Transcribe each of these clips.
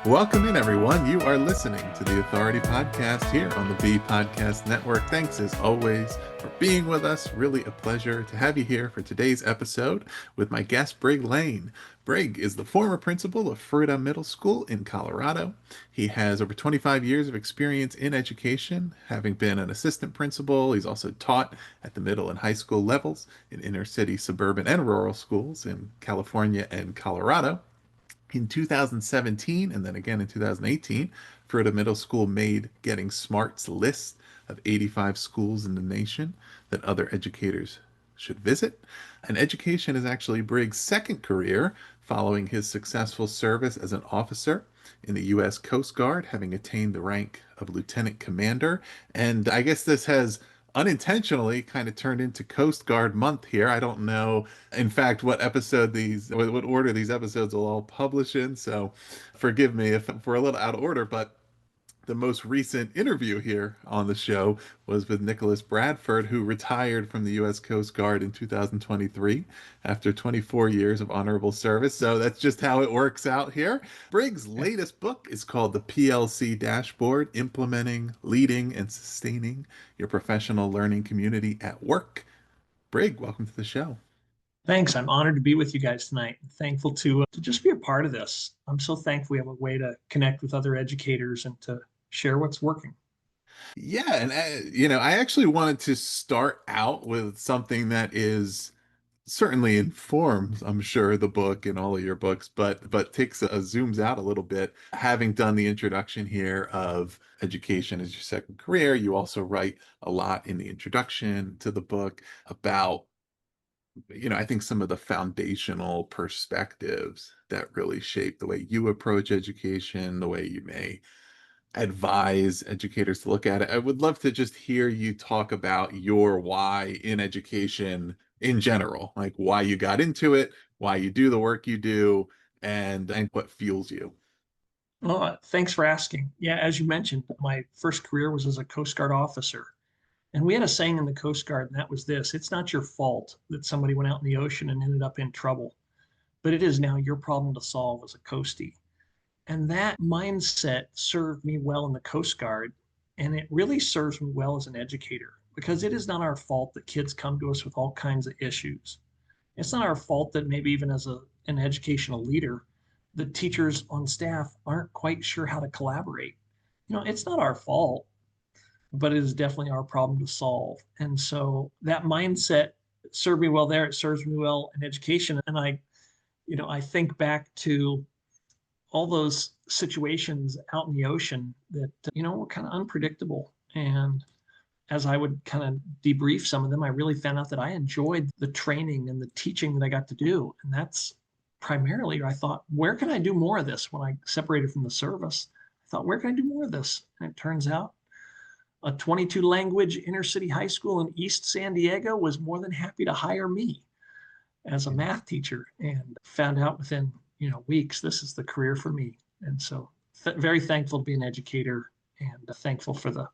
Welcome in, everyone. You are listening to the Authority Podcast here on the B Podcast Network. Thanks, as always, for being with us. Really a pleasure to have you here for today's episode with my guest, Brig Leane. Brig is the former principal of Fruita Middle School in Colorado. He has over 25 years of experience in education, having been an assistant principal. He's also taught at the middle and high school levels in inner city, suburban, and rural schools in California and Colorado. In 2017 and then again in 2018, Fruita Middle School made Getting Smart's list of 85 schools in the nation that other educators should visit. And education is actually Briggs' second career following his successful service as an officer in the U.S. Coast Guard, having attained the rank of lieutenant commander. And I guess this has unintentionally kind of turned into Coast Guard month here. I don't know, in fact, what order these episodes will all publish in. So forgive me if we're a little out of order, but the most recent interview here on the show was with Nicholas Bradford, who retired from the U.S. Coast Guard in 2023 after 24 years of honorable service. So that's just how it works out here. Briggs' latest book is called The PLC Dashboard: Implementing, Leading, and Sustaining Your Professional Learning Community at Work. Brig, welcome to the show. Thanks. I'm honored to be with you guys tonight. Thankful to just be a part of this. I'm so thankful we have a way to connect with other educators and to share what's working. Yeah, and I actually wanted to start out with something that is certainly informs, I'm sure, the book and all of your books, but takes zooms out a little bit. Having done the introduction here of education as your second career, you also write a lot in the introduction to the book about, I think some of the foundational perspectives that really shape the way you approach education, the way you may advise educators to look at it. I would love to just hear you talk about your why in education in general, like why you got into it, why you do the work you do, and what fuels you. Well, thanks for asking. Yeah, as you mentioned, my first career was as a Coast Guard officer. And we had a saying in the Coast Guard, and that was this: it's not your fault that somebody went out in the ocean and ended up in trouble, but it is now your problem to solve as a coastie. And that mindset served me well in the Coast Guard. And it really serves me well as an educator because it is not our fault that kids come to us with all kinds of issues. It's not our fault that maybe even as an educational leader, the teachers on staff aren't quite sure how to collaborate. It's not our fault, but it is definitely our problem to solve. And so that mindset served me well there. It serves me well in education. And I think back to all those situations out in the ocean that, were kind of unpredictable. And as I would kind of debrief some of them, I really found out that I enjoyed the training and the teaching that I got to do. And that's primarily, I thought, where can I do more of this? When I separated from the service, I thought, where can I do more of this? And it turns out a 22 language inner city high school in East San Diego was more than happy to hire me as a math teacher, and found out within weeks this is the career for me. And so very thankful to be an educator, and thankful for the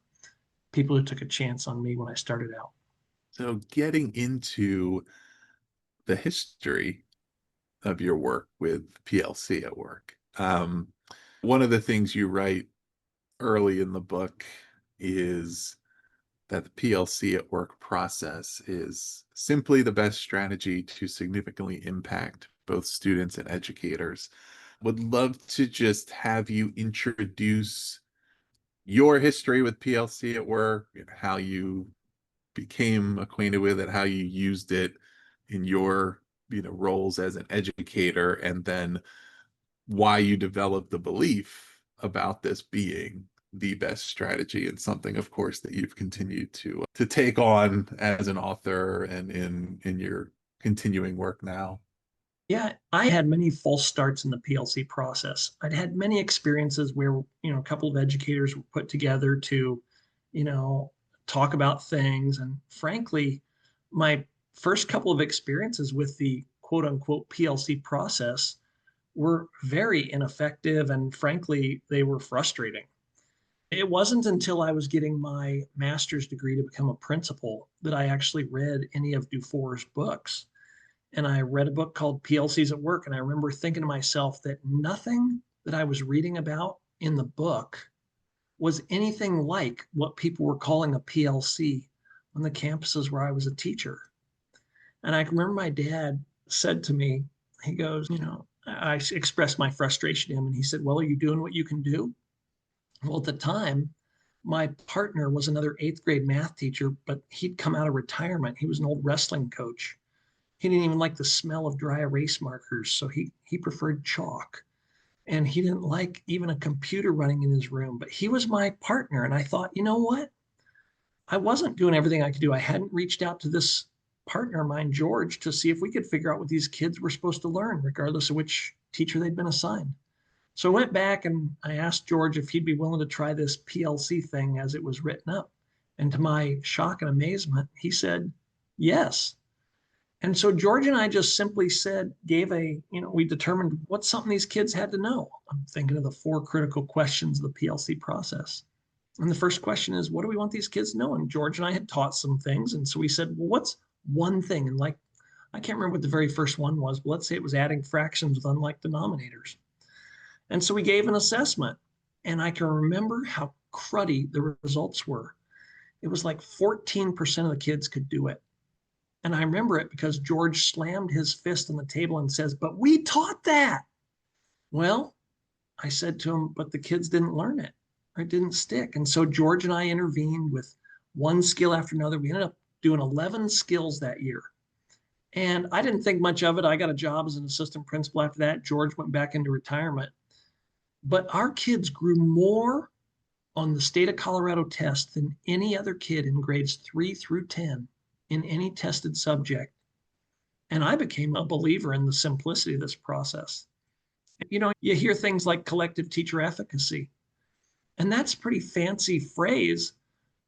people who took a chance on me when I started out. So getting into the history of your work with PLC at Work. One of the things you write early in the book is that the PLC at Work process is simply the best strategy to significantly impact both students and educators. Would love to just have you introduce your history with PLC at Work, how you became acquainted with it, how you used it in your roles as an educator, and then why you developed the belief about this being the best strategy, and something, of course, that you've continued to take on as an author and in your continuing work now. Yeah, I had many false starts in the PLC process. I'd had many experiences where, a couple of educators were put together to, you know, talk about things. And frankly, my first couple of experiences with the quote unquote PLC process were very ineffective. And frankly, they were frustrating. It wasn't until I was getting my master's degree to become a principal that I actually read any of Dufour's books. And I read a book called PLCs at Work. And I remember thinking to myself that nothing that I was reading about in the book was anything like what people were calling a PLC on the campuses where I was a teacher. And I remember my dad said to me, he goes, I expressed my frustration to him, and he said, well, are you doing what you can do? Well, at the time, my partner was another eighth grade math teacher, but he'd come out of retirement. He was an old wrestling coach. He didn't even like the smell of dry erase markers, so he preferred chalk. And he didn't like even a computer running in his room, but he was my partner. And I thought, you know what? I wasn't doing everything I could do. I hadn't reached out to this partner of mine, George, to see if we could figure out what these kids were supposed to learn, regardless of which teacher they'd been assigned. So I went back and I asked George if he'd be willing to try this PLC thing as it was written up. And to my shock and amazement, he said yes. And so George and I just simply we determined what's something these kids had to know. I'm thinking of the 4 critical questions of the PLC process. And the first question is, what do we want these kids to know? And George and I had taught some things. And so we said, well, what's one thing? And I can't remember what the very first one was, but let's say it was adding fractions with unlike denominators. And so we gave an assessment. And I can remember how cruddy the results were. It was like 14% of the kids could do it. And I remember it because George slammed his fist on the table and says, but we taught that. Well, I said to him, but the kids didn't learn it, or it didn't stick. And so George and I intervened with one skill after another. We ended up doing 11 skills that year. And I didn't think much of it. I got a job as an assistant principal after that. George went back into retirement. But our kids grew more on the state of Colorado test than any other kid in grades 3 through 10 in any tested subject. And I became a believer in the simplicity of this process. You hear things like collective teacher efficacy, and that's a pretty fancy phrase,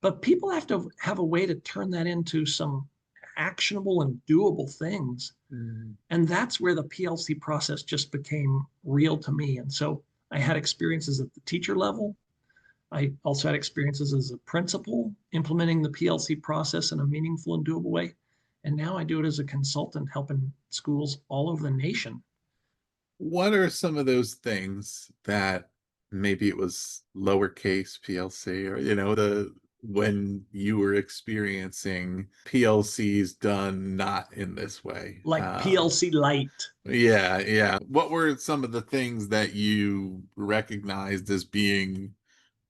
but people have to have a way to turn that into some actionable and doable things. Mm. And that's where the PLC process just became real to me. And so I had experiences at the teacher level. I also had experiences as a principal implementing the PLC process in a meaningful and doable way. And now I do it as a consultant helping schools all over the nation. What are some of those things that maybe it was lowercase PLC or, when you were experiencing PLCs done not in this way? Like PLC light. Yeah. What were some of the things that you recognized as being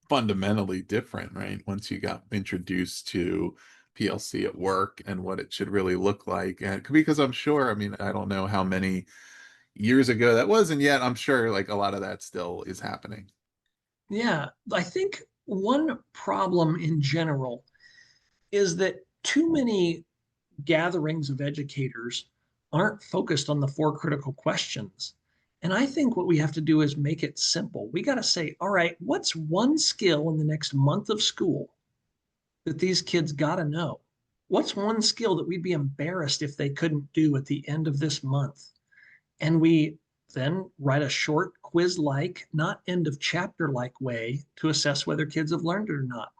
fundamentally different, right? Once you got introduced to PLC at work and what it should really look like. And because I'm sure, I don't know how many years ago that was, and yet I'm sure like a lot of that still is happening. Yeah, I think one problem in general is that too many gatherings of educators aren't focused on the 4 critical questions. And I think what we have to do is make it simple. We got to say, all right, what's one skill in the next month of school that these kids got to know? What's one skill that we'd be embarrassed if they couldn't do at the end of this month? And we then write a short quiz-like, not end of chapter-like way to assess whether kids have learned it or not.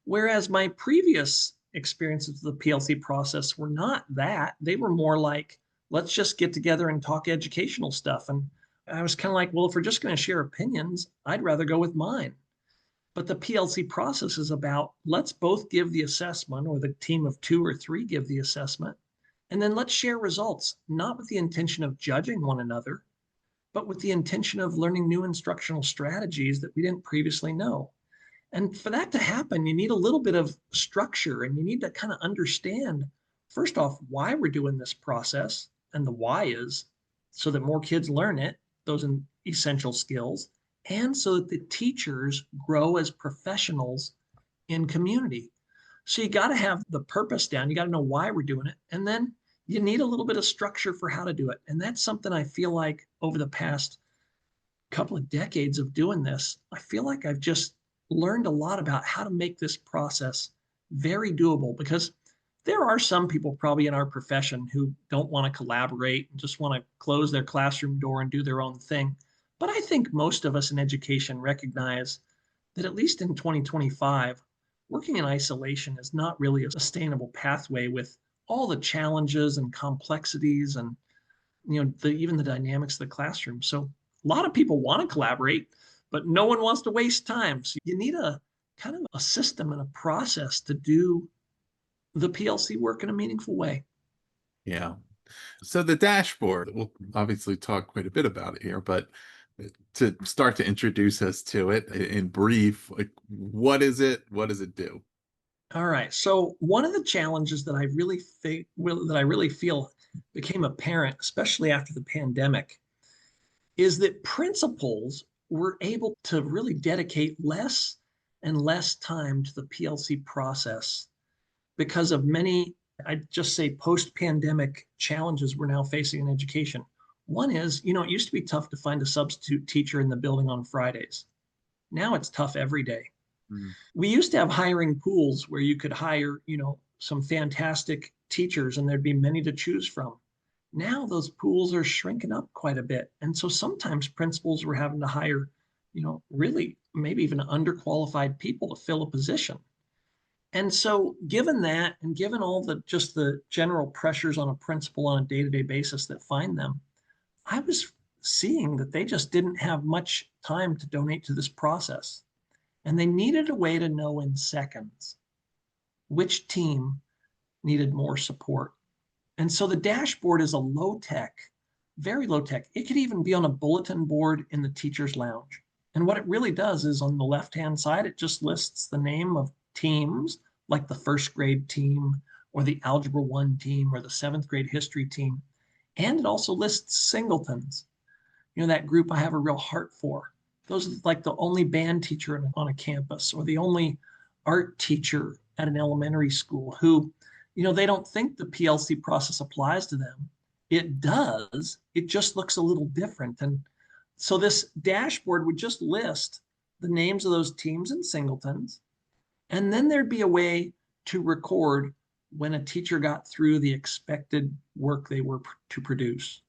Whereas my previous experiences with the PLC process were not that. They were more like, let's just get together and talk educational stuff. And I was kind of like, well, if we're just going to share opinions, I'd rather go with mine. But the PLC process is about, let's both give the assessment, or the team of 2 or 3 give the assessment, and then let's share results, not with the intention of judging one another, but with the intention of learning new instructional strategies that we didn't previously know. And for that to happen, you need a little bit of structure, and you need to kind of understand, first off, why we're doing this process. And the why is so that more kids learn it, those essential skills, and so that the teachers grow as professionals in community. So you got to have the purpose down. You got to know why we're doing it. And then you need a little bit of structure for how to do it. And that's something I feel like over the past couple of decades of doing this, I feel like I've just learned a lot about how to make this process very doable, because there are some people probably in our profession who don't want to collaborate and just want to close their classroom door and do their own thing. But I think most of us in education recognize that at least in 2025, working in isolation is not really a sustainable pathway with all the challenges and complexities and even the dynamics of the classroom. So A lot of people want to collaborate, but no one wants to waste time. So you need a kind of a system and a process to do the PLC work in a meaningful way. Yeah. So the dashboard, we'll obviously talk quite a bit about it here, but to start to introduce us to it in brief, like what is it? What does it do? All right. So one of the challenges that I really feel became apparent, especially after the pandemic, is that principals were able to really dedicate less and less time to the PLC process because of many, I'd just say, post-pandemic challenges we're now facing in education. One is, it used to be tough to find a substitute teacher in the building on Fridays. Now it's tough every day. Mm. We used to have hiring pools where you could hire, some fantastic teachers and there'd be many to choose from. Now those pools are shrinking up quite a bit. And so sometimes principals were having to hire, really maybe even underqualified people to fill a position. And so given that, and given all the general pressures on a principal on a day-to-day basis that find them, I was seeing that they just didn't have much time to donate to this process. And they needed a way to know in seconds which team needed more support. And so the dashboard is a low tech, very low tech. It could even be on a bulletin board in the teacher's lounge. And what it really does is on the left-hand side, it just lists the name of teams like the first grade team or the Algebra 1 team or the seventh grade history team. And it also lists singletons, that group I have a real heart for. Those are like the only band teacher on a campus or the only art teacher at an elementary school who, they don't think the PLC process applies to them. It does. It just looks a little different. And so this dashboard would just list the names of those teams and singletons. And then there'd be a way to record when a teacher got through the expected work they were to produce.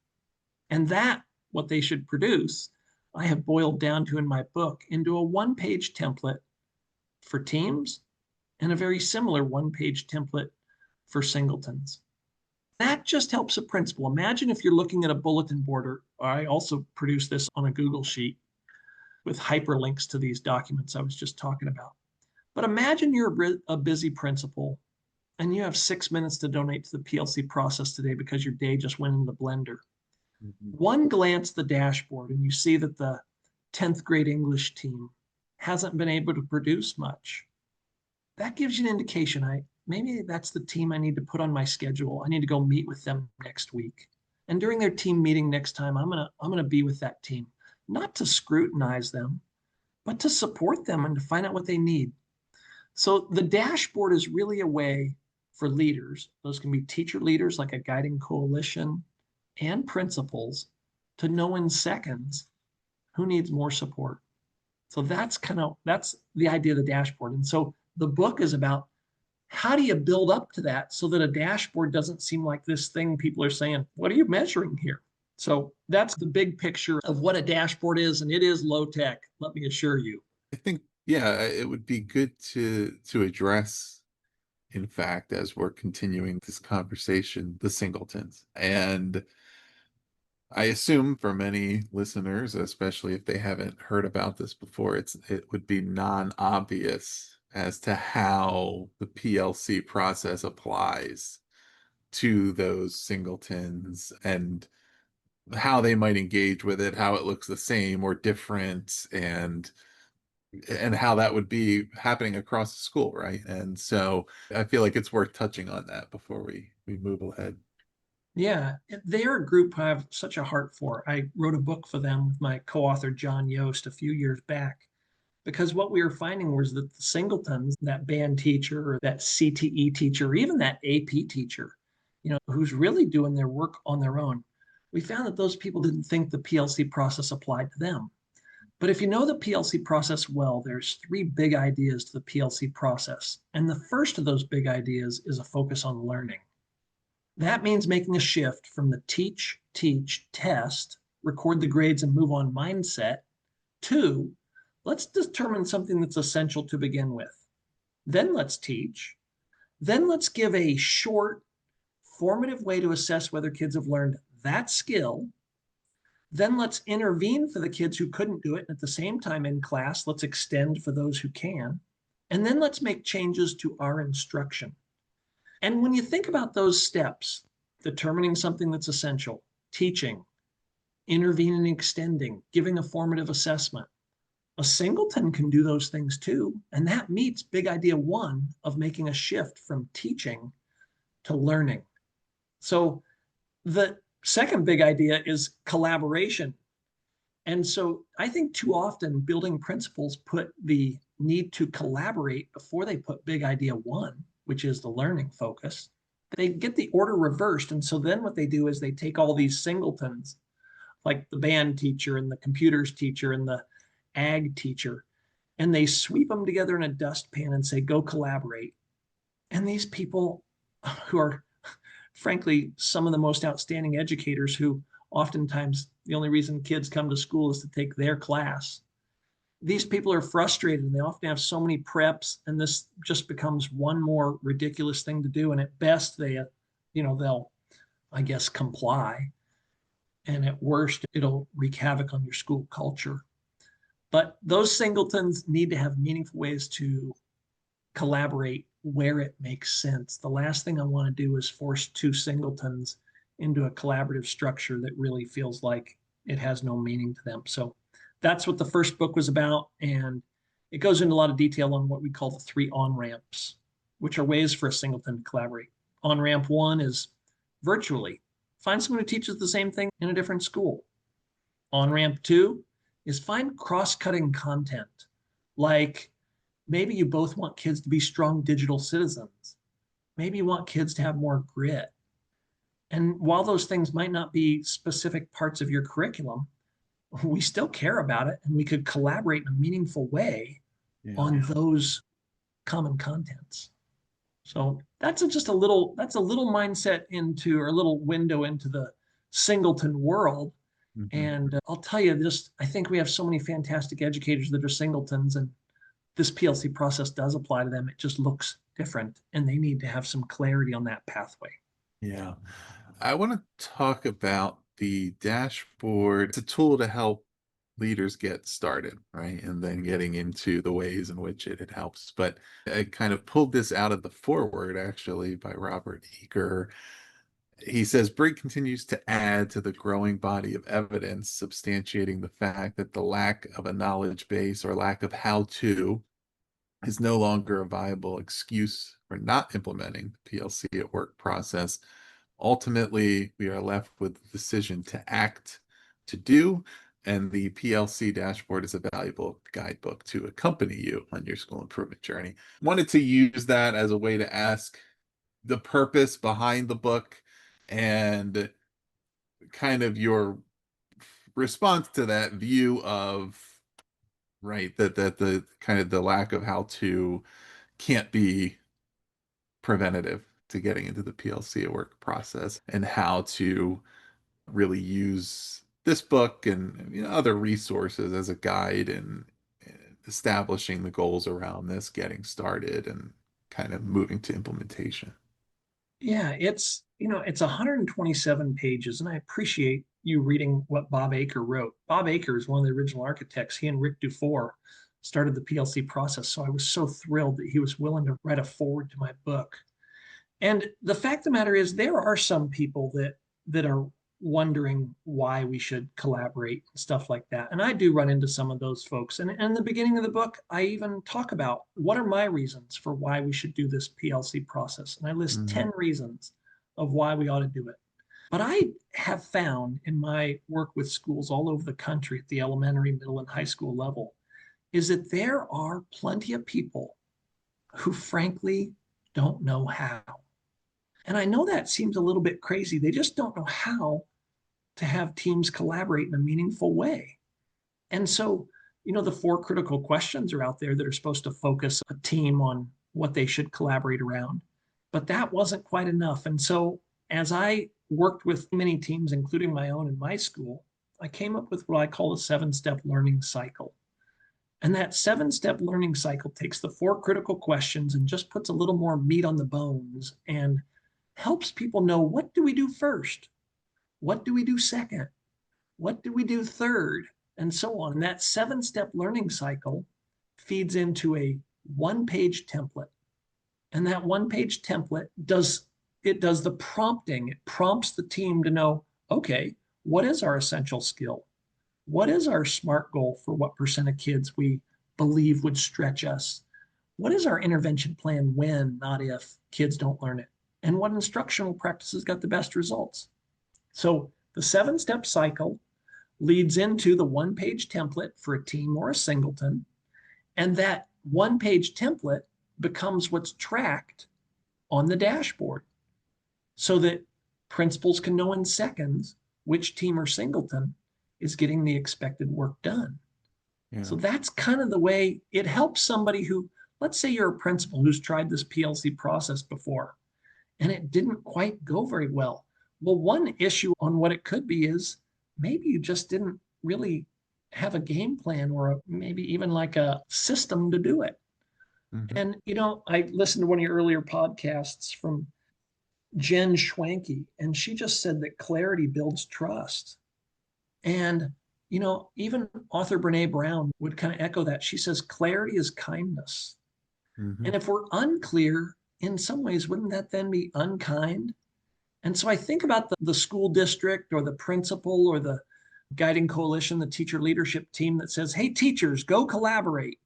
And that, what they should produce, I have boiled down to in my book into a one-page template for teams and a very similar one-page template for singletons. That just helps a principal. Imagine if you're looking at a bulletin board, or I also produce this on a Google Sheet with hyperlinks to these documents I was just talking about. But imagine you're a busy principal and you have 6 minutes to donate to the PLC process today because your day just went in the blender. Mhm. One glance at the dashboard and you see that the 10th grade English team hasn't been able to produce much. That gives you an indication. Maybe that's the team I need to put on my schedule. I need to go meet with them next week. And during their team meeting next time, I'm gonna be with that team, not to scrutinize them, but to support them and to find out what they need. So the dashboard is really a way for leaders, those can be teacher leaders like a guiding coalition and principals, to know in seconds who needs more support. So that's the idea of the dashboard. And so the book is about how do you build up to that so that a dashboard doesn't seem like this thing people are saying, what are you measuring here? So that's the big picture of what a dashboard is, and it is low tech, let me assure you. I think, yeah, it would be good to address, in fact, as we're continuing this conversation, the singletons. And I assume for many listeners, especially if they haven't heard about this before, it would be non-obvious as to how the PLC process applies to those singletons and how they might engage with it, how it looks the same or different, and how that would be happening across the school, right? And so I feel like it's worth touching on that before we move ahead. Yeah, they're a group I have such a heart for. I wrote a book for them with my co-author John Yost a few years back because what we were finding was that the singletons, that band teacher or that CTE teacher, or even that AP teacher, who's really doing their work on their own, we found that those people didn't think the PLC process applied to them. But if you know the PLC process well, there's three big ideas to the PLC process. And the first of those big ideas is a focus on learning. That means making a shift from the teach, test, record the grades and move on mindset to let's determine something that's essential to begin with. Then let's teach. Then let's give a short, formative way to assess whether kids have learned that skill. Then let's intervene for the kids who couldn't do it. And at the same time in class, let's extend for those who can. And then let's make changes to our instruction. And when you think about those steps, determining something that's essential, teaching, intervening and extending, giving a formative assessment, a singleton can do those things too. And that meets big idea one of making a shift from teaching to learning. So the second big idea is collaboration. And so I think too often building principles put the need to collaborate before they put big idea one, which is the learning focus. They get the order reversed. And so then what they do is they take all these singletons, like the band teacher and the computers teacher and the ag teacher, and they sweep them together in a dustpan and say, go collaborate. And these people who are, frankly, some of the most outstanding educators, who oftentimes the only reason kids come to school is to take their class. These people are frustrated and they often have so many preps, and this just becomes one more ridiculous thing to do. And at best, they'll, I guess, comply. And at worst, it'll wreak havoc on your school culture. But those singletons need to have meaningful ways to collaborate where it makes sense. The last thing I want to do is force two singletons into a collaborative structure that really feels like it has no meaning to them. So that's what the first book was about. And it goes into a lot of detail on what we call the 3 on-ramps, which are ways for a singleton to collaborate. On-ramp 1 is virtually. Find someone who teaches the same thing in a different school. On-ramp 2 is find cross-cutting content. Like maybe you both want kids to be strong digital citizens. Maybe you want kids to have more grit. And while those things might not be specific parts of your curriculum, we still care about it, and we could collaborate in a meaningful way on those common contents. So that's a little mindset into, or a little window into the singleton world. Mm-hmm. And I'll tell you this, I think we have so many fantastic educators that are singletons, and this PLC process does apply to them. It just looks different, and they need to have some clarity on that pathway. Yeah. I want to talk about the dashboard. It's a tool to help leaders get started, right? And then getting into the ways in which it helps. But I kind of pulled this out of the foreword, actually, by Robert Eager. He says, Brig continues to add to the growing body of evidence substantiating the fact that the lack of a knowledge base or lack of how-to is no longer a viable excuse for not implementing the PLC at work process. Ultimately, we are left with the decision to act, to do, and the PLC dashboard is a valuable guidebook to accompany you on your school improvement journey. Wanted to use that as a way to ask the purpose behind the book and kind of your response to that view of, right, that the kind of the lack of how to can't be preventative to getting into the PLC at work process, and how to really use this book and other resources as a guide in establishing the goals around this, getting started, and kind of moving to implementation. Yeah, it's 127 pages, and I appreciate you reading what Bob Aker wrote. Bob Aker is one of the original architects. He and Rick Dufour started the PLC process, so I was so thrilled that he was willing to write a foreword to my book. And the fact of the matter is, there are some people that are wondering why we should collaborate and stuff like that. And I do run into some of those folks. And in the beginning of the book, I even talk about what are my reasons for why we should do this PLC process. And I list 10 reasons of why we ought to do it. But I have found in my work with schools all over the country at the elementary, middle, and high school level, is that there are plenty of people who frankly don't know how. And I know that seems a little bit crazy. They just don't know how to have teams collaborate in a meaningful way. And so, the 4 critical questions are out there that are supposed to focus a team on what they should collaborate around. But that wasn't quite enough. And so as I worked with many teams, including my own in my school, I came up with what I call a 7-step learning cycle. And that 7-step learning cycle takes the 4 critical questions and just puts a little more meat on the bones and helps people know, what do we do first? What do we do second? What do we do third? And so on. And that 7-step learning cycle feeds into a one-page template. And that one-page template does the prompting. It prompts the team to know, okay, what is our essential skill? What is our SMART goal for what percent of kids we believe would stretch us? What is our intervention plan when, not if, kids don't learn it? And what instructional practices got the best results? So the 7-step cycle leads into the one-page template for a team or a singleton. And that one-page template becomes what's tracked on the dashboard so that principals can know in seconds which team or singleton is getting the expected work done. Yeah. So that's kind of the way it helps somebody who, let's say you're a principal who's tried this PLC process before and it didn't quite go very well. Well, one issue on what it could be is maybe you just didn't really have a game plan or maybe even like a system to do it. Mm-hmm. And, I listened to one of your earlier podcasts from Jen Schwanke, and she just said that clarity builds trust. And, even author Brene Brown would kind of echo that. She says, clarity is kindness. Mm-hmm. And if we're unclear, in some ways, wouldn't that then be unkind? And so I think about the school district or the principal or the guiding coalition, the teacher leadership team that says, hey, teachers, go collaborate.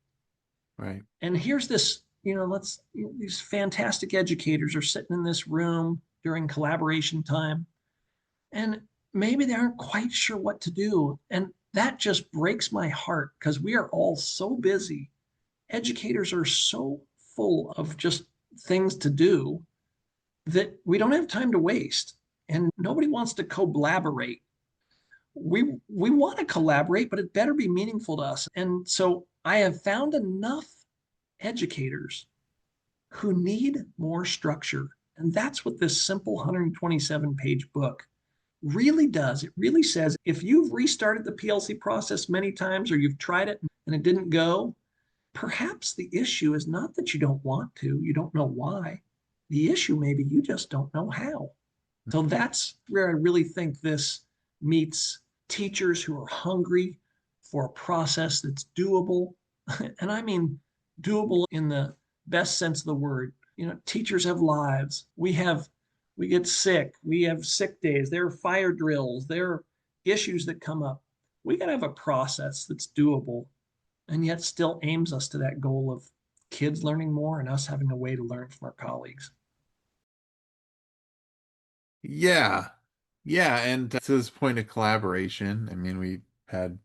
Right. And here's this, these fantastic educators are sitting in this room during collaboration time, and maybe they aren't quite sure what to do. And that just breaks my heart because we are all so busy. Educators are so full of just things to do that we don't have time to waste. And nobody wants to collaborate. We want to collaborate, but it better be meaningful to us. And so I have found enough educators who need more structure. And that's what this simple 127-page book really does. It really says if you've restarted the PLC process many times or you've tried it and it didn't go, perhaps the issue is not that you don't want to, you don't know why. The issue maybe you just don't know how. So that's where I really think this meets teachers who are hungry for a process that's doable. And I mean doable in the best sense of the word. Teachers have lives. We get sick. We have sick days. There are fire drills. There are issues that come up. We got to have a process that's doable and yet still aims us to that goal of kids learning more and us having a way to learn from our colleagues. Yeah. Yeah. And to this point of collaboration, I mean, we had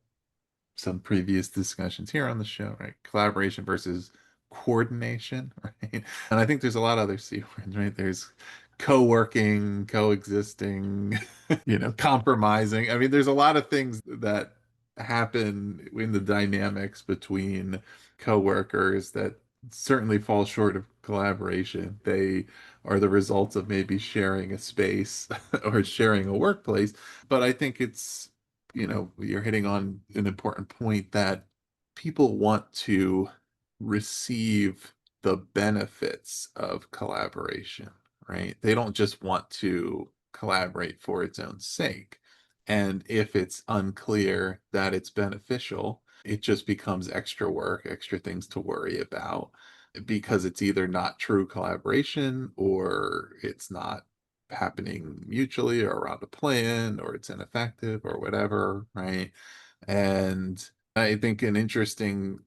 some previous discussions here on the show, right? Collaboration versus coordination, right? And I think there's a lot of other C words, right? There's co-working, coexisting, compromising. I mean, there's a lot of things that happen in the dynamics between coworkers that certainly fall short of collaboration. They are the results of maybe sharing a space or sharing a workplace. But I think it's, you're hitting on an important point that people want to receive the benefits of collaboration, right? They don't just want to collaborate for its own sake. And if it's unclear that it's beneficial, it just becomes extra work, extra things to worry about because it's either not true collaboration or it's not happening mutually or around a plan or it's ineffective or whatever, right? And I think an interesting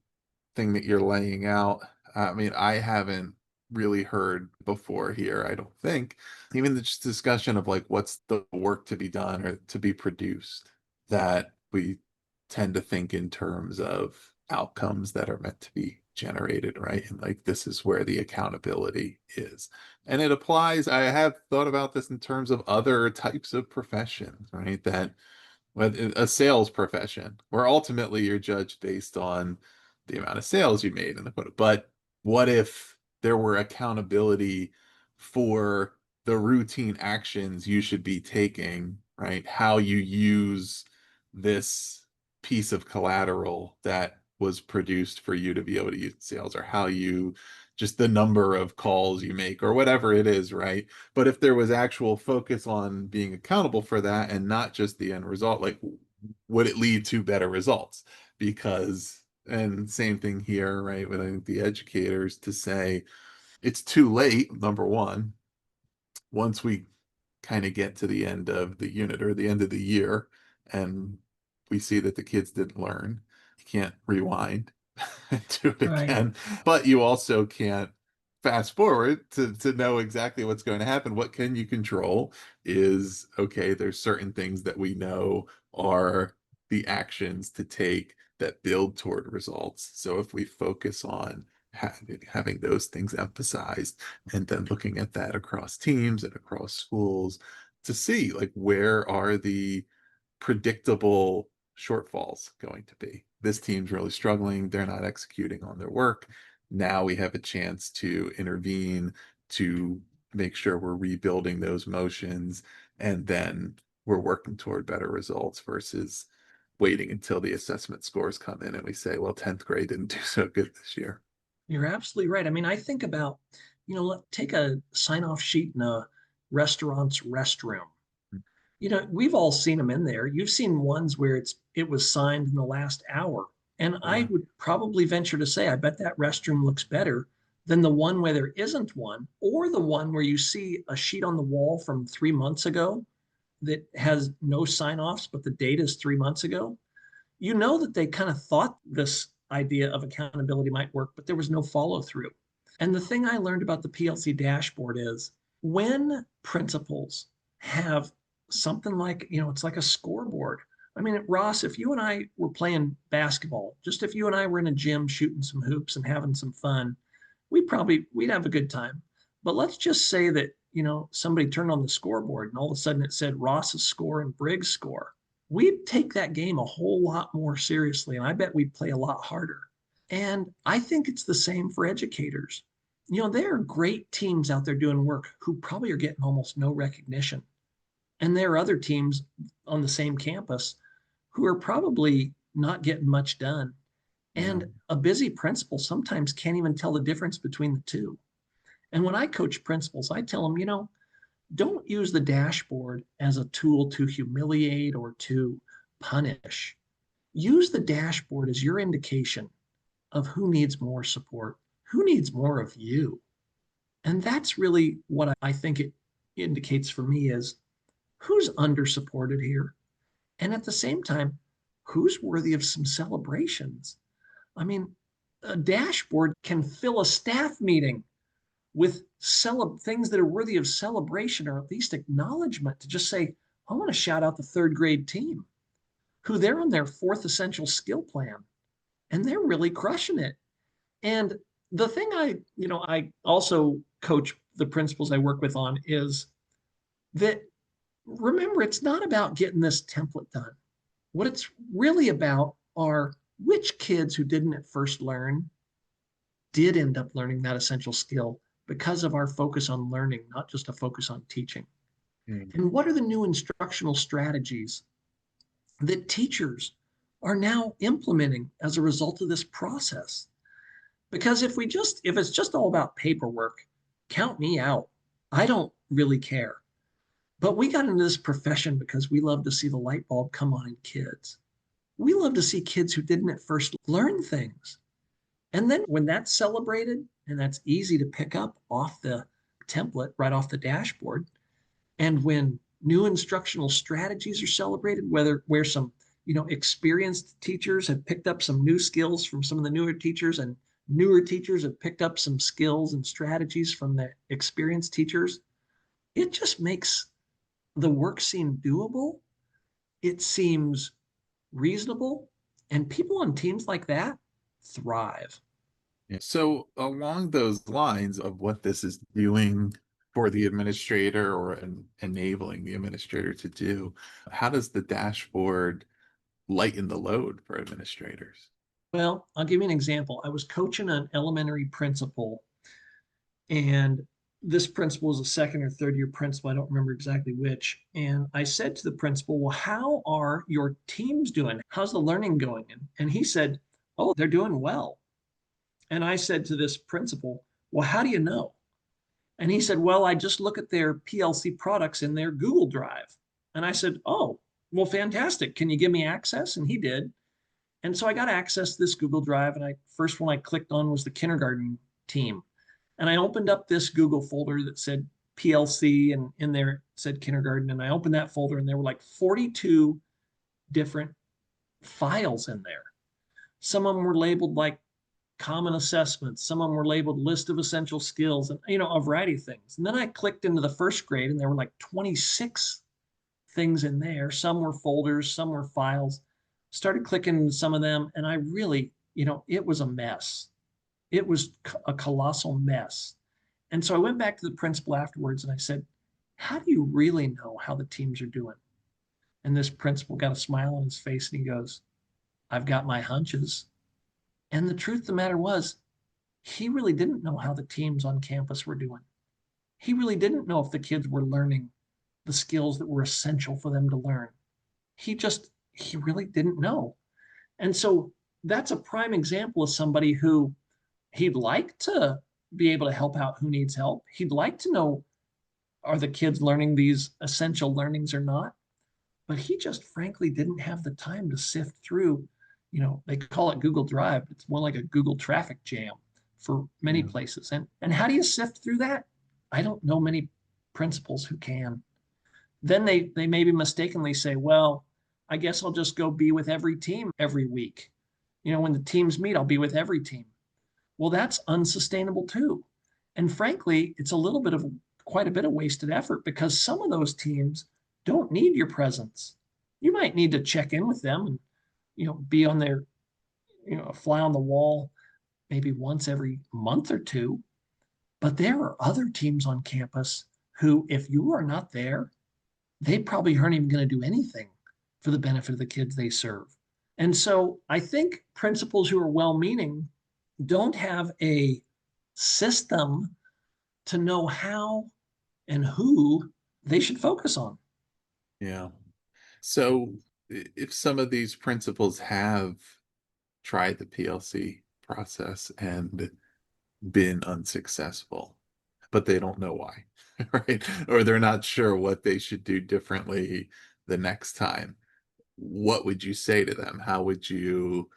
thing that you're laying out, I mean, I haven't really heard before here, I don't think, even the just discussion of like what's the work to be done or to be produced, that we tend to think in terms of outcomes that are meant to be generated, right? And like this is where the accountability is. And it applies, I have thought about this in terms of other types of professions, right? That a sales profession where ultimately you're judged based on the amount of sales you made in the quota. But what if there were accountability for the routine actions you should be taking, right? How you use this piece of collateral that was produced for you to be able to use sales, or how you just the number of calls you make or whatever it is, right? But if there was actual focus on being accountable for that and not just the end result, like would it lead to better results? Because, and same thing here, right? With, I think, the educators to say it's too late, number one, once we kind of get to the end of the unit or the end of the year and we see that the kids didn't learn, you can't rewind and do it Right. again. But you also can't fast forward to know exactly what's going to happen. What can you control is, okay, there's certain things that we know are the actions to take that build toward results. So if we focus on having those things emphasized, and then looking at that across teams and across schools to see, like, where are the predictable shortfalls going to be. This team's really struggling. They're not executing on their work. Now we have a chance to intervene to make sure we're rebuilding those motions, and then we're working toward better results versus waiting until the assessment scores come in and we say, well, 10th grade didn't do so good this year. You're absolutely right. I mean, I think about, take a sign-off sheet in a restaurant's restroom. We've all seen them in there. You've seen ones where it was signed in the last hour. And I Yeah. would probably venture to say, I bet that restroom looks better than the one where there isn't one, or the one where you see a sheet on the wall from 3 months ago that has no sign-offs, but the date is 3 months ago. You know that they kind of thought this idea of accountability might work, but there was no follow through. And the thing I learned about the PLC dashboard is when principals have something like, it's like a scoreboard. I mean, Ross, if you and I were playing basketball, just if you and I were in a gym shooting some hoops and having some fun, we'd have a good time. But let's just say that, somebody turned on the scoreboard and all of a sudden it said Ross's score and Brig's score. We'd take that game a whole lot more seriously. And I bet we'd play a lot harder. And I think it's the same for educators. There are great teams out there doing work who probably are getting almost no recognition. And there are other teams on the same campus who are probably not getting much done. Yeah. And a busy principal sometimes can't even tell the difference between the two. And when I coach principals, I tell them, don't use the dashboard as a tool to humiliate or to punish. Use the dashboard as your indication of who needs more support, who needs more of you. And that's really what I think it indicates for me is who's under supported here. And at the same time, who's worthy of some celebrations. I mean, a dashboard can fill a staff meeting with things that are worthy of celebration or at least acknowledgement to just say, I want to shout out the third grade team who they're on their fourth essential skill plan and they're really crushing it. And the thing I also coach the principals I work with on is that remember, it's not about getting this template done. What it's really about are which kids who didn't at first learn did end up learning that essential skill because of our focus on learning, not just a focus on teaching. Mm. And what are the new instructional strategies that teachers are now implementing as a result of this process? Because if it's just all about paperwork, count me out. I don't really care. But we got into this profession because we love to see the light bulb come on in kids. We love to see kids who didn't at first learn things. And then when that's celebrated and that's easy to pick up off the template, right off the dashboard, and when new instructional strategies are celebrated, where some experienced teachers have picked up some new skills from some of the newer teachers, and newer teachers have picked up some skills and strategies from the experienced teachers, it just makes the work seem doable. It seems reasonable, and people on teams like that thrive. Yeah. So along those lines of what this is doing for the administrator or enabling the administrator to do, how does the dashboard lighten the load for administrators? Well, I'll give you an example. I was coaching an elementary principal, and this principal was a second or third year principal. I don't remember exactly which. And I said to the principal, well, how are your teams doing? How's the learning going? And he said, oh, they're doing well. And I said to this principal, well, how do you know? And he said, well, I just look at their PLC products in their Google Drive. And I said, oh. well, fantastic. Can you give me access? And he did. And so I got access to this Google Drive. And first one I clicked on was the kindergarten team. And I opened up this Google folder that said PLC, and in there it said kindergarten. And I opened that folder, and there were like 42 different files in there. Some of them were labeled like common assessments. Some of them were labeled list of essential skills, and a variety of things. And then I clicked into the first grade, and there were like 26 things in there. Some were folders, some were files. Started clicking into some of them, and I really, it was a mess. It was a colossal mess. And so I went back to the principal afterwards and I said, how do you really know how the teams are doing? And this principal got a smile on his face and he goes, I've got my hunches. And the truth of the matter was, he really didn't know how the teams on campus were doing. He really didn't know if the kids were learning the skills that were essential for them to learn. He really didn't know. And so that's a prime example of somebody who he'd like to be able to help out who needs help. He'd like to know, are the kids learning these essential learnings or not? But he just frankly didn't have the time to sift through. They call it Google Drive. It's more like a Google traffic jam for many Yeah. places. And how do you sift through that? I don't know many principals who can. Then they maybe mistakenly say, well, I guess I'll just go be with every team every week. When the teams meet, I'll be with every team. Well, that's unsustainable too. And frankly, it's quite a bit of wasted effort, because some of those teams don't need your presence. You might need to check in with them and, be on their, a fly on the wall maybe once every month or two. But there are other teams on campus who, if you are not there, they probably aren't even going to do anything for the benefit of the kids they serve. And so I think principals who are well-meaning don't have a system to know how and who they should focus on. Yeah. So if some of these principals have tried the PLC process and been unsuccessful, but they don't know why, right? Or they're not sure what they should do differently the next time, what would you say to them? How would you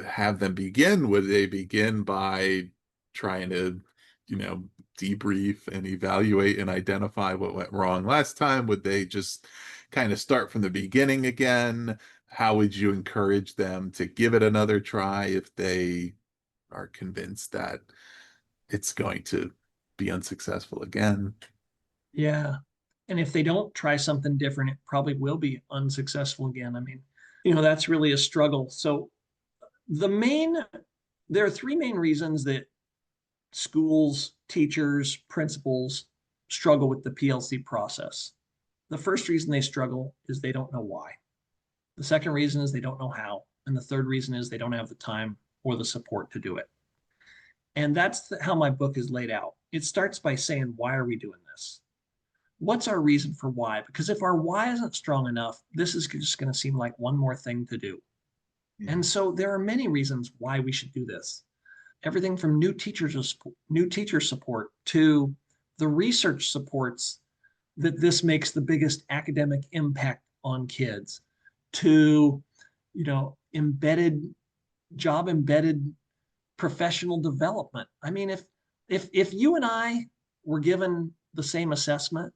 have them begin? Would they begin by trying to, you know, debrief and evaluate and identify what went wrong last time? Would they just kind of start from the beginning again? How would you encourage them to give it another try if they are convinced that it's going to be unsuccessful again? Yeah. And if they don't try something different, it probably will be unsuccessful again. I mean, that's really a struggle. So there are three main reasons that schools, teachers, principals struggle with the PLC process. The first reason they struggle is they don't know why. The second reason is they don't know how. And the third reason is they don't have the time or the support to do it. And that's how my book is laid out. It starts by saying, why are we doing this? What's our reason for why? Because if our why isn't strong enough, this is just going to seem like one more thing to do. Yeah. And so there are many reasons why we should do this. Everything from new teacher support to the research supports that this makes the biggest academic impact on kids, to embedded professional development. I mean, if you and I were given the same assessment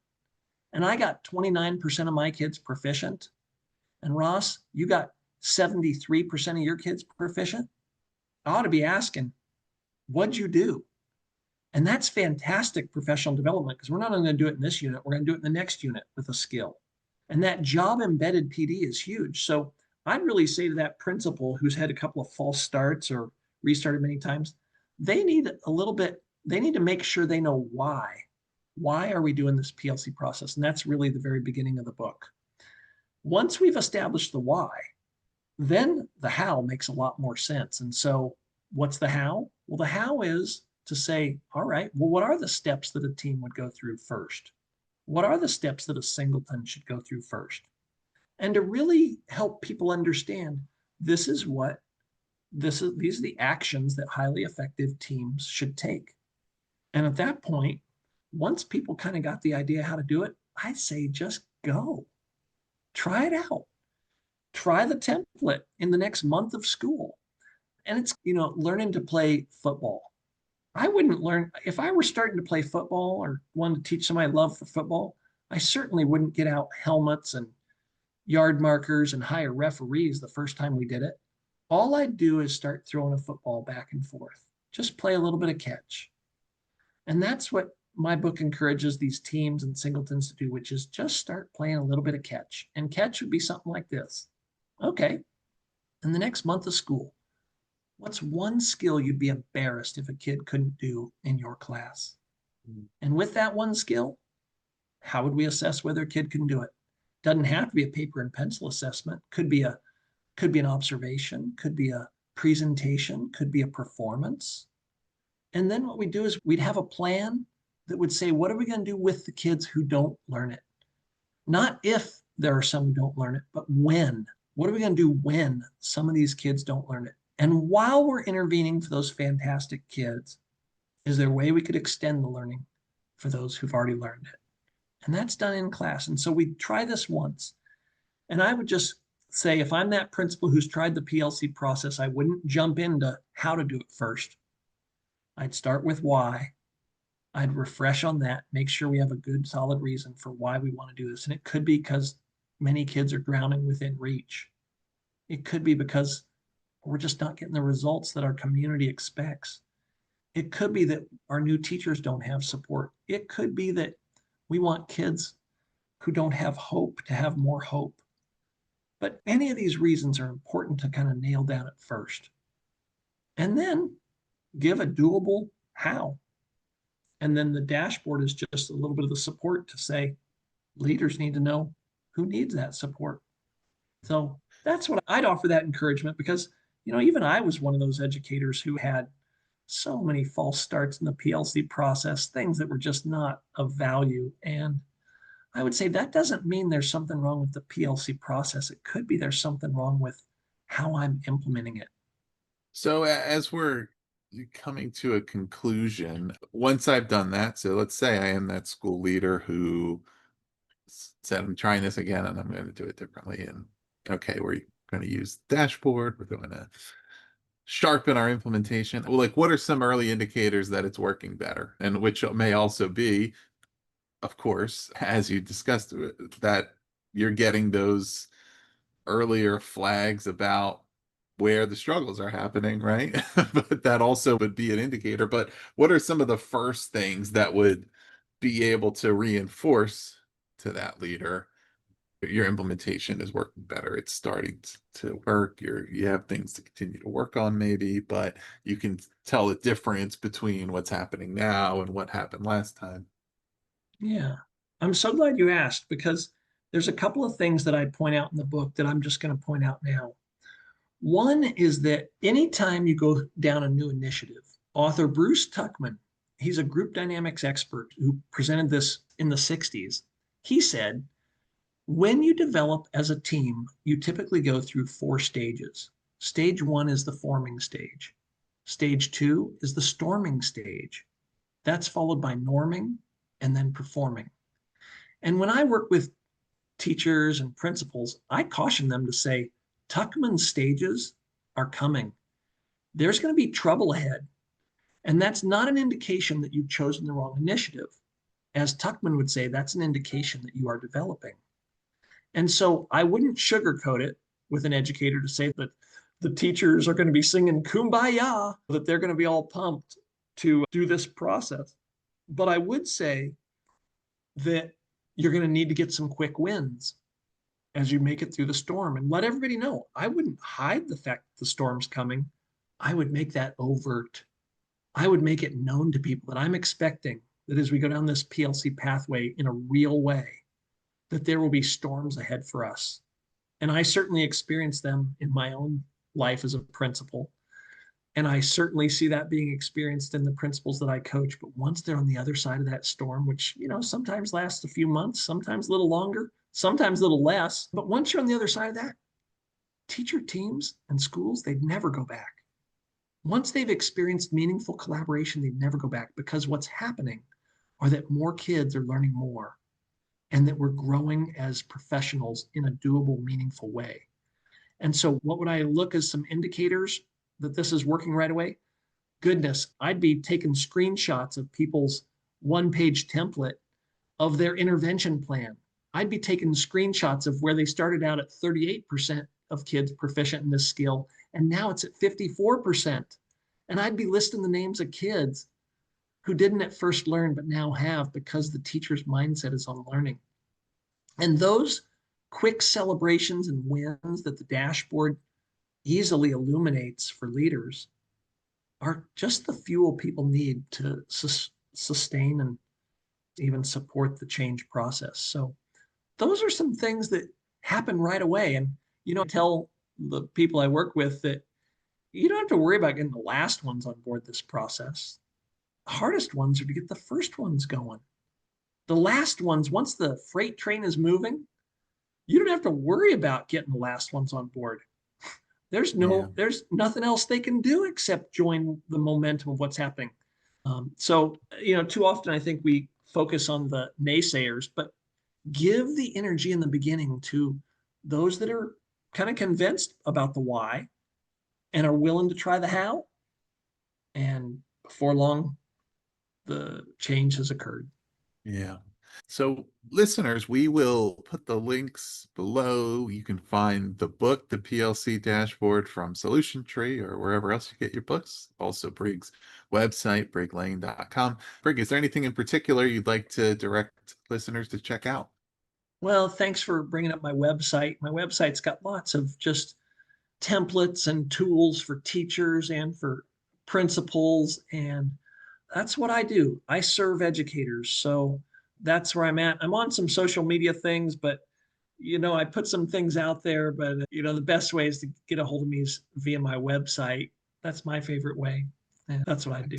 and I got 29% of my kids proficient, and Ross, you got 73% of your kids proficient, I ought to be asking, what'd you do? And that's fantastic professional development, because we're not only going to do it in this unit, we're going to do it in the next unit with a skill. And that job embedded PD is huge. So I'd really say to that principal who's had a couple of false starts or restarted many times, they need to make sure they know why. Why are we doing this PLC process? And that's really the very beginning of the book. Once we've established the why, then the how makes a lot more sense. And so what's the how? Well, the how is to say, all right, well, what are the steps that a team would go through first? What are the steps that a singleton should go through first? And to really help people understand, these are the actions that highly effective teams should take. And at that point, once people kind of got the idea how to do it, I'd say just go. Try it out. Try the template in the next month of school. And it's, learning to play football. I wouldn't learn if I were starting to play football or wanted to teach somebody love for football. I certainly wouldn't get out helmets and yard markers and hire referees the first time we did it. All I'd do is start throwing a football back and forth. Just play a little bit of catch. And that's what my book encourages these teams and singletons to do, which is just start playing a little bit of catch. And catch would be something like this. Okay, in the next month of school, what's one skill you'd be embarrassed if a kid couldn't do in your class? And with that one skill, how would we assess whether a kid can do it? Doesn't have to be a paper and pencil assessment. Could be an observation, could be a presentation, could be a performance. And then what we do is we'd have a plan that would say, what are we going to do with the kids who don't learn it? Not if there are some who don't learn it, but when. What are we going to do when some of these kids don't learn it? And while we're intervening for those fantastic kids, is there a way we could extend the learning for those who've already learned it? And that's done in class. And so we try this once. And I would just say, if I'm that principal who's tried the PLC process, I wouldn't jump into how to do it first. I'd start with why. I'd refresh on that, make sure we have a good solid reason for why we want to do this. And it could be because many kids are drowning within reach. It could be because we're just not getting the results that our community expects. It could be that our new teachers don't have support. It could be that we want kids who don't have hope to have more hope. But any of these reasons are important to kind of nail down at first. And then give a doable how. And then the dashboard is just a little bit of the support to say, leaders need to know who needs that support. So that's what I'd offer that encouragement, because, even I was one of those educators who had so many false starts in the PLC process, things that were just not of value. And I would say that doesn't mean there's something wrong with the PLC process. It could be there's something wrong with how I'm implementing it. So as we're coming to a conclusion, once I've done that, so let's say I am that school leader who said, I'm trying this again and I'm going to do it differently. And okay, we're going to use dashboard. We're going to sharpen our implementation. Well, like, what are some early indicators that it's working better? And which may also be, of course, as you discussed, that you're getting those earlier flags about where the struggles are happening, right? But that also would be an indicator. But what are some of the first things that would be able to reinforce to that leader your implementation is working better, it's starting to work, you have things to continue to work on maybe, but you can tell the difference between what's happening now and what happened last time? Yeah. I'm so glad you asked, because there's a couple of things that I point out in the book that I'm just going to point out now. One is that anytime you go down a new initiative, author Bruce Tuckman, he's a group dynamics expert who presented this in the 60s. He said, when you develop as a team, you typically go through 4 stages. Stage 1 is the forming stage. Stage 2 is the storming stage. That's followed by norming and then performing. And when I work with teachers and principals, I caution them to say, Tuckman's stages are coming. There's going to be trouble ahead. And that's not an indication that you've chosen the wrong initiative. As Tuckman would say, that's an indication that you are developing. And so I wouldn't sugarcoat it with an educator to say that the teachers are going to be singing Kumbaya, that they're going to be all pumped to do this process. But I would say that you're going to need to get some quick wins as you make it through the storm, and let everybody know. I wouldn't hide the fact that the storm's coming. I would make that overt. I would make it known to people that I'm expecting that as we go down this PLC pathway in a real way, that there will be storms ahead for us. And I certainly experience them in my own life as a principal. And I certainly see that being experienced in the principals that I coach. But once they're on the other side of that storm, which, sometimes lasts a few months, sometimes a little longer, sometimes a little less. But once you're on the other side of that, teacher teams and schools, they'd never go back. Once they've experienced meaningful collaboration, they'd never go back, because what's happening are that more kids are learning more. and that we're growing as professionals in a doable, meaningful way. And so what would I look as some indicators that this is working right away? Goodness, I'd be taking screenshots of people's one-page template of their intervention plan. I'd be taking screenshots of where they started out at 38% of kids proficient in this skill, and now it's at 54%. And I'd be listing the names of kids who didn't at first learn, but now have because the teacher's mindset is on learning. And those quick celebrations and wins that the dashboard easily illuminates for leaders are just the fuel people need to sustain and even support the change process. So those are some things that happen right away. And, tell the people I work with that you don't have to worry about getting the last ones on board this process. The hardest ones are to get the first ones going. The last ones, once the freight train is moving, you don't have to worry about getting the last ones on board. There's nothing else they can do except join the momentum of what's happening. So, too often I think we focus on the naysayers, but give the energy in the beginning to those that are kind of convinced about the why and are willing to try the how. And before long, the change has occurred. Yeah. So, listeners, we will put the links below. You can find the book, the PLC Dashboard, from Solution Tree or wherever else you get your books. Also, Brig's website, brigleane.com. Brig, is there anything in particular you'd like to direct listeners to check out? Well, thanks for bringing up my website. My website's got lots of just templates and tools for teachers and for principals. And that's what I do. I serve educators. So that's where I'm at. I'm on some social media things, but I put some things out there, but the best way is to get a hold of me is via my website. That's my favorite way. And that's what I do.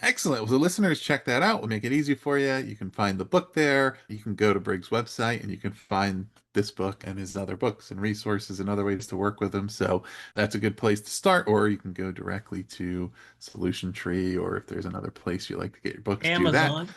Excellent. Well, the listeners, check that out. We'll make it easy for you. You can find the book there. You can go to Brig's website and you can find this book and his other books and resources and other ways to work with him. So that's a good place to start. Or you can go directly to Solution Tree, or if there's another place you like to get your books, Amazon. do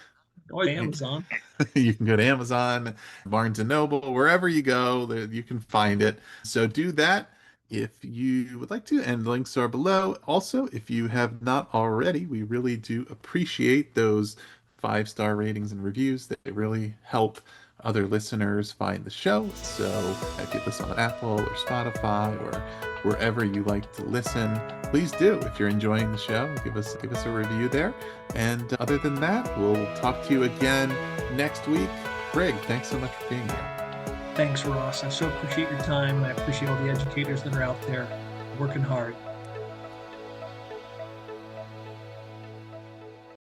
Or Amazon. You can go to Amazon, Barnes and Noble, wherever you go, you can find it. So do that if you would like to, and the links are below. Also, if you have not already, we really do appreciate those 5-star ratings and reviews. They really help other listeners find the show. So if you listen on Apple or Spotify or wherever you like to listen, please do. If you're enjoying the show, give us a review there. And other than that, we'll talk to you again next week. Brig, thanks so much for being here. Thanks, Ross. I so appreciate your time, and I appreciate all the educators that are out there working hard.